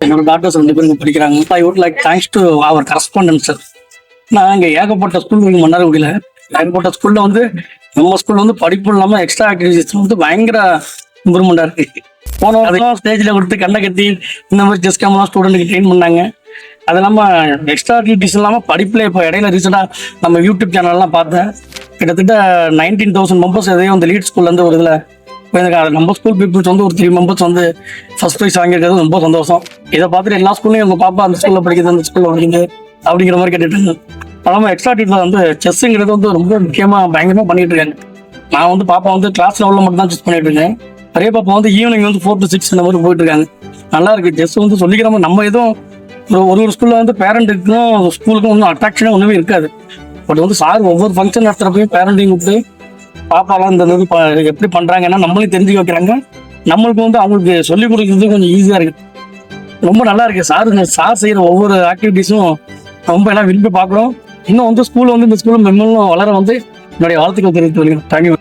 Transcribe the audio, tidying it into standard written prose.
என்னோட டாக்டர்ஸ் 2 பேரும் படிக்கிறாங்க. I would like thanks to our correspondent sir. நான் இங்கே ஏகப்பட்ட ஸ்கூல் இங்கே மன்னார்குடியில் ஏகப்பட்ட ஸ்கூலில் வந்து நம்ம ஸ்கூலில் வந்து படிப்பு இல்லாமல் எக்ஸ்ட்ரா ஆக்டிவிட்டிஸ் வந்து பயங்கர இம்ப்ரூவ்மெண்ட்டாக இருக்குது. போன வருஷம் ஸ்டேஜில் கொடுத்து கண்ணை கட்டி இந்த மாதிரி செஸ் கேம்லாம் ஸ்டூடெண்ட்டுக்கு ட்ரெயின் பண்ணாங்க. அது இல்லாமல் எக்ஸ்ட்ரா ஆக்டிவிட்டிஸ் இல்லாமல் படிப்பில் இப்போ இடையில ரீசெண்டாக நம்ம யூடியூப் சேனல்லாம் பார்த்தேன். கிட்டத்தட்ட 19,000 மெம்பர்ஸ் எதையும் அந்த லீட் ஸ்கூல்லேருந்து ஒரு இதில் எனக்கு நம்ம ஸ்கூல் பீப்புள்ஸ் வந்து ஒரு 3 மெம்பர்ஸ் வந்து ஃபர்ஸ்ட் ப்ரைஸ் வாங்கியிருக்கிறது ரொம்ப சந்தோஷம். இதை பார்த்துட்டு எல்லா ஸ்கூல்லையும் எங்கள் பாப்பா அந்த ஸ்கூலில் படிக்கிறது அந்த ஸ்கூலில் படிக்குது அப்படிங்கிற மாதிரி கேட்டுட்டு அல்லாமல் எக்ஸ்ட்ரா ஆக்டிவிட்டியில் வந்து செஸ்ஸுங்கிறது வந்து ரொம்ப முக்கியமாக பயங்கரமாக பண்ணிட்டு இருக்காங்க. நான் வந்து பாப்பா வந்து கிளாஸ் லெவலில் மட்டும் தான் செஸ் பண்ணிட்டு இருக்கேன். நிறைய பாப்பா வந்து ஈவினிங் வந்து 4 to 6 இந்த மாதிரி போயிட்டு இருக்காங்க. நல்லா இருக்கு. செஸ் வந்து சொல்லிக்கிற மாதிரி நம்ம எதுவும் ஒரு ஸ்கூலில் வந்து பேரண்ட்டுக்கும் ஸ்கூலுக்கும் ஒன்றும் அட்ராக்ஷனே ஒன்றுமே இருக்காது. பட் வந்து சார் ஒவ்வொரு ஃபங்க்ஷன் நடத்துகிறப்பையும் பேரண்ட்டையும் கூப்பிட்டு பாப்பாலாம் இந்த இது எப்படி பண்ணுறாங்கன்னா நம்மளையும் தெரிஞ்சுக்க வைக்கிறாங்க. நம்மளுக்கு வந்து அவங்களுக்கு சொல்லிக் கொடுக்குறது கொஞ்சம் ஈஸியாக இருக்குது. ரொம்ப நல்லா இருக்கு. சார் செய்கிற ஒவ்வொரு ஆக்டிவிட்டீஸும் ரொம்ப எல்லாம் விரும்பி பார்க்குறோம். இன்னும் வந்து ஸ்கூலில் வந்து இந்த ஸ்கூலில் மெம்மலும் வளர வந்து என்னுடைய வாழ்த்துக்கள் தெரிவித்து வருகிறேன். தேங்க்யூ.